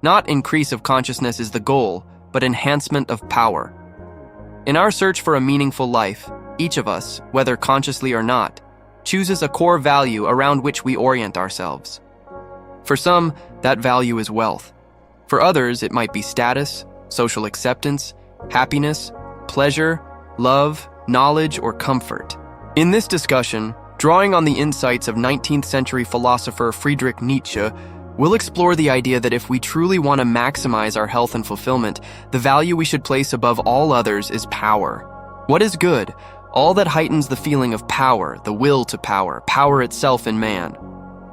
Not increase of consciousness is the goal, but enhancement of power. In our search for a meaningful life, each of us, whether consciously or not, chooses a core value around which we orient ourselves. For some, that value is wealth. For others, it might be status, social acceptance, happiness, pleasure, love, knowledge, or comfort. In this discussion, drawing on the insights of 19th century philosopher Friedrich Nietzsche, we'll explore the idea that if we truly want to maximize our health and fulfillment, the value we should place above all others is power. What is good? All that heightens the feeling of power, the will to power, power itself in man.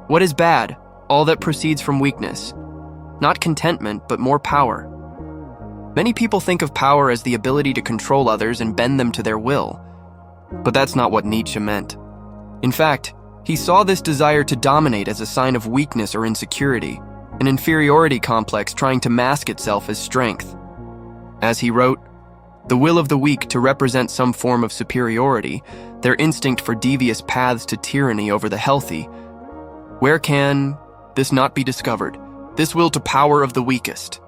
What is bad? All that proceeds from weakness. Not contentment, but more power. Many people think of power as the ability to control others and bend them to their will. But that's not what Nietzsche meant. In fact, he saw this desire to dominate as a sign of weakness or insecurity, an inferiority complex trying to mask itself as strength. As he wrote, the will of the weak to represent some form of superiority, their instinct for devious paths to tyranny over the healthy. Where can this not be discovered? This will to power of the weakest.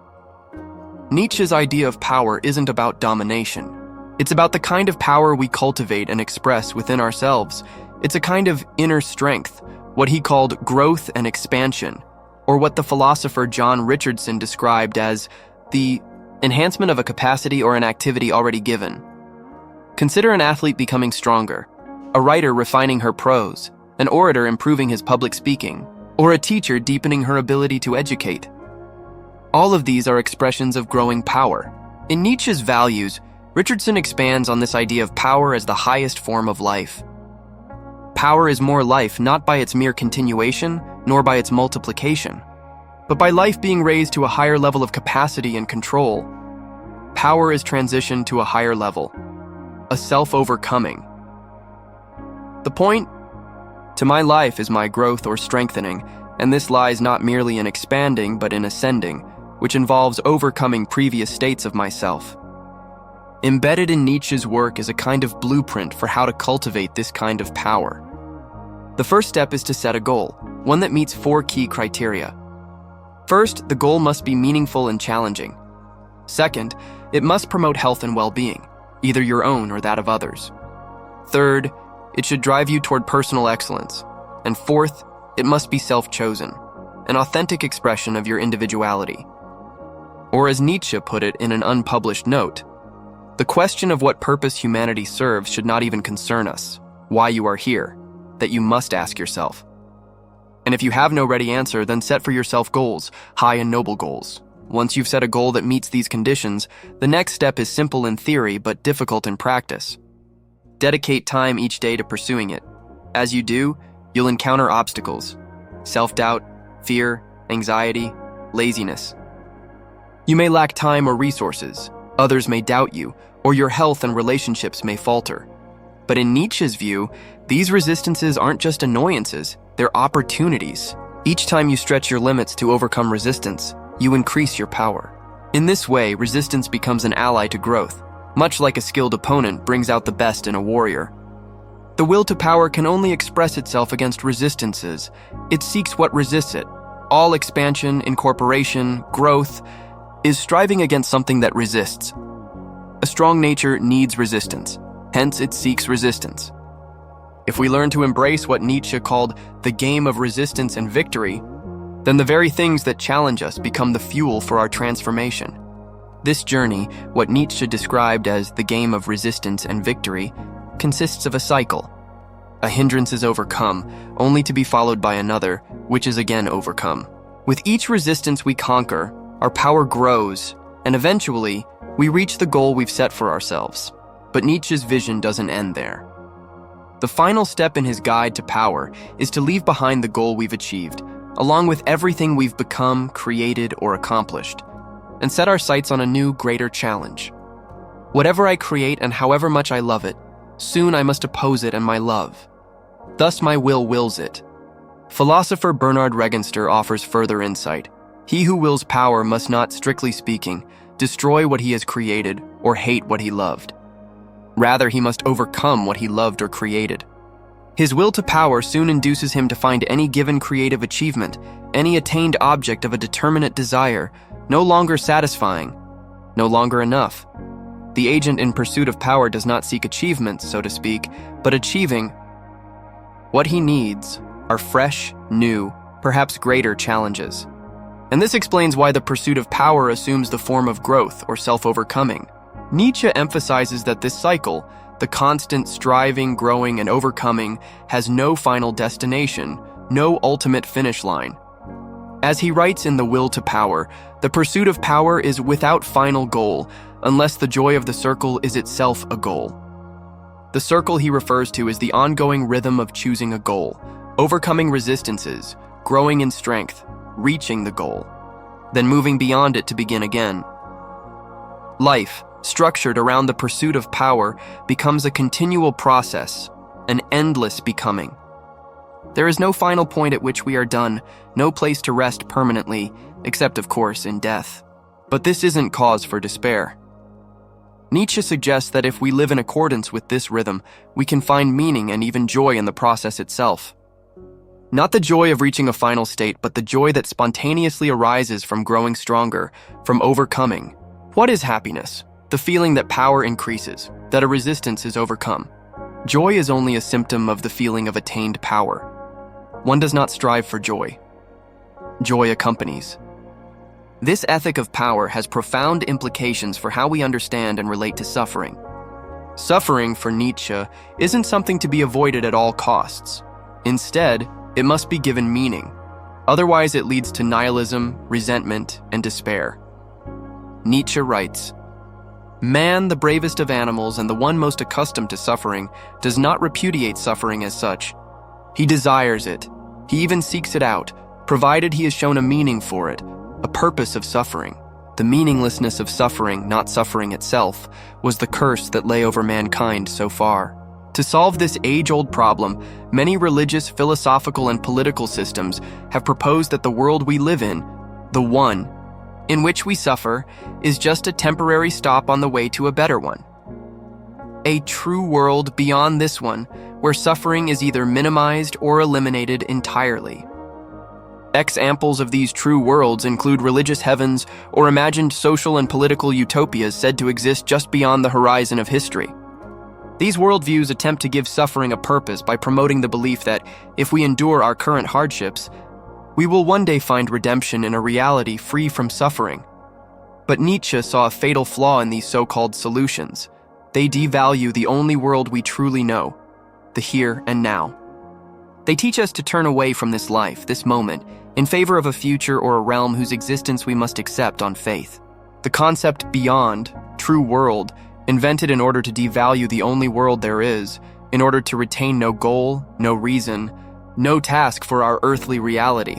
Nietzsche's idea of power isn't about domination. It's about the kind of power we cultivate and express within ourselves. It's a kind of inner strength, what he called growth and expansion, or what the philosopher John Richardson described as the enhancement of a capacity or an activity already given. Consider an athlete becoming stronger, a writer refining her prose, an orator improving his public speaking, or a teacher deepening her ability to educate. All of these are expressions of growing power. In Nietzsche's Values, Richardson expands on this idea of power as the highest form of life. Power is more life not by its mere continuation, nor by its multiplication, but by life being raised to a higher level of capacity and control. Power is transitioned to a higher level, a self-overcoming. The point to my life is my growth or strengthening, and this lies not merely in expanding but in ascending, which involves overcoming previous states of myself. Embedded in Nietzsche's work is a kind of blueprint for how to cultivate this kind of power. The first step is to set a goal, one that meets 4 key criteria. First, the goal must be meaningful and challenging. Second, it must promote health and well-being, either your own or that of others. Third, it should drive you toward personal excellence. And fourth, it must be self-chosen, an authentic expression of your individuality. Or as Nietzsche put it in an unpublished note, the question of what purpose humanity serves should not even concern us, why you are here, that you must ask yourself. And if you have no ready answer, then set for yourself goals, high and noble goals. Once you've set a goal that meets these conditions, the next step is simple in theory but difficult in practice. Dedicate time each day to pursuing it. As you do, you'll encounter obstacles, self-doubt, fear, anxiety, laziness. You may lack time or resources, others may doubt you, or your health and relationships may falter. But in Nietzsche's view, these resistances aren't just annoyances, they're opportunities. Each time you stretch your limits to overcome resistance, you increase your power. In this way, resistance becomes an ally to growth, much like a skilled opponent brings out the best in a warrior. The will to power can only express itself against resistances. It seeks what resists it. All expansion, incorporation, growth is striving against something that resists. A strong nature needs resistance, hence it seeks resistance. If we learn to embrace what Nietzsche called the game of resistance and victory, then the very things that challenge us become the fuel for our transformation. This journey, what Nietzsche described as the game of resistance and victory, consists of a cycle. A hindrance is overcome, only to be followed by another, which is again overcome. With each resistance we conquer, our power grows, and eventually, we reach the goal we've set for ourselves. But Nietzsche's vision doesn't end there. The final step in his guide to power is to leave behind the goal we've achieved, along with everything we've become, created, or accomplished, and set our sights on a new, greater challenge. Whatever I create and however much I love it, soon I must oppose it and my love. Thus my will wills it. Philosopher Bernard Regenster offers further insight. He who wills power must not, strictly speaking, destroy what he has created or hate what he loved. Rather, he must overcome what he loved or created. His will to power soon induces him to find any given creative achievement, any attained object of a determinate desire, no longer satisfying, no longer enough. The agent in pursuit of power does not seek achievements, so to speak, but achieving. What he needs are fresh, new, perhaps greater challenges. And this explains why the pursuit of power assumes the form of growth or self-overcoming. Nietzsche emphasizes that this cycle, the constant striving, growing, and overcoming, has no final destination, no ultimate finish line. As he writes in The Will to Power, the pursuit of power is without final goal, unless the joy of the circle is itself a goal. The circle he refers to is the ongoing rhythm of choosing a goal, overcoming resistances, growing in strength, reaching the goal, then moving beyond it to begin again. Life, structured around the pursuit of power, becomes a continual process, an endless becoming. There is no final point at which we are done, no place to rest permanently, except of course in death. But this isn't cause for despair. Nietzsche suggests that if we live in accordance with this rhythm, we can find meaning and even joy in the process itself. Not the joy of reaching a final state, but the joy that spontaneously arises from growing stronger, from overcoming. What is happiness? The feeling that power increases, that a resistance is overcome. Joy is only a symptom of the feeling of attained power. One does not strive for joy. Joy accompanies. This ethic of power has profound implications for how we understand and relate to suffering. Suffering, for Nietzsche, isn't something to be avoided at all costs. Instead, it must be given meaning. Otherwise, it leads to nihilism, resentment, and despair. Nietzsche writes, "Man, the bravest of animals and the one most accustomed to suffering, does not repudiate suffering as such. He desires it. He even seeks it out, provided he is shown a meaning for it, a purpose of suffering. The meaninglessness of suffering, not suffering itself, was the curse that lay over mankind so far." To solve this age-old problem, many religious, philosophical, and political systems have proposed that the world we live in, the one in which we suffer, is just a temporary stop on the way to a better one. A true world beyond this one, where suffering is either minimized or eliminated entirely. Examples of these true worlds include religious heavens or imagined social and political utopias said to exist just beyond the horizon of history. These worldviews attempt to give suffering a purpose by promoting the belief that if we endure our current hardships, we will one day find redemption in a reality free from suffering. But Nietzsche saw a fatal flaw in these so-called solutions. They devalue the only world we truly know, the here and now. They teach us to turn away from this life, this moment, in favor of a future or a realm whose existence we must accept on faith. The concept beyond, true world, invented in order to devalue the only world there is, in order to retain no goal, no reason, no task for our earthly reality.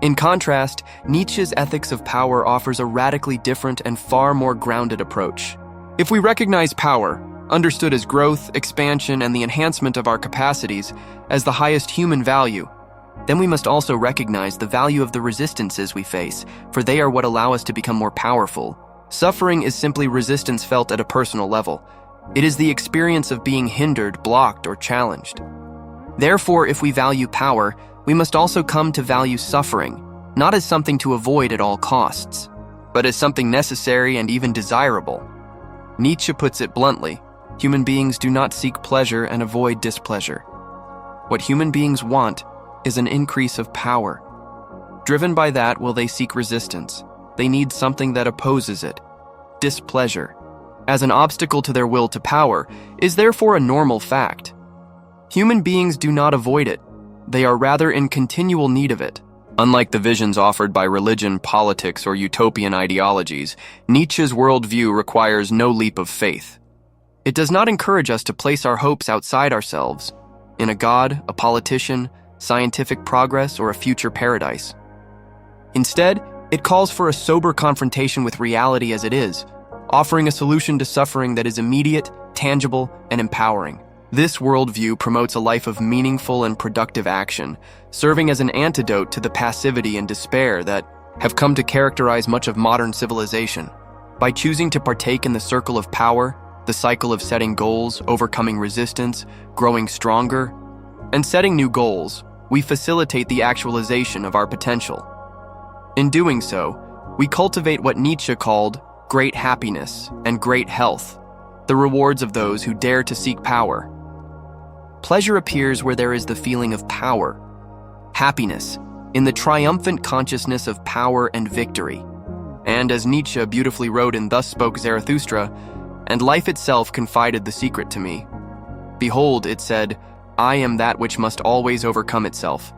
In contrast, Nietzsche's ethics of power offers a radically different and far more grounded approach. If we recognize power, understood as growth, expansion, and the enhancement of our capacities, as the highest human value, then we must also recognize the value of the resistances we face, for they are what allow us to become more powerful. Suffering is simply resistance felt at a personal level. It is the experience of being hindered, blocked, or challenged. Therefore, if we value power, we must also come to value suffering, not as something to avoid at all costs, but as something necessary and even desirable. Nietzsche puts it bluntly, human beings do not seek pleasure and avoid displeasure. What human beings want is an increase of power. Driven by that, will they seek resistance? They need something that opposes it. Displeasure, as an obstacle to their will to power, is therefore a normal fact. Human beings do not avoid it. They are rather in continual need of it. Unlike the visions offered by religion, politics, or utopian ideologies, Nietzsche's worldview requires no leap of faith. It does not encourage us to place our hopes outside ourselves, in a god, a politician, scientific progress, or a future paradise. Instead, it calls for a sober confrontation with reality as it is, offering a solution to suffering that is immediate, tangible, and empowering. This worldview promotes a life of meaningful and productive action, serving as an antidote to the passivity and despair that have come to characterize much of modern civilization. By choosing to partake in the circle of power, the cycle of setting goals, overcoming resistance, growing stronger, and setting new goals, we facilitate the actualization of our potential. In doing so, We cultivate what Nietzsche called great happiness and great health, the rewards of those who dare to seek power. Pleasure appears where there is the feeling of power. Happiness, in the triumphant consciousness of power and victory. And as Nietzsche beautifully wrote in Thus Spoke Zarathustra, and life itself confided the secret to me. Behold, it said, I am that which must always overcome itself.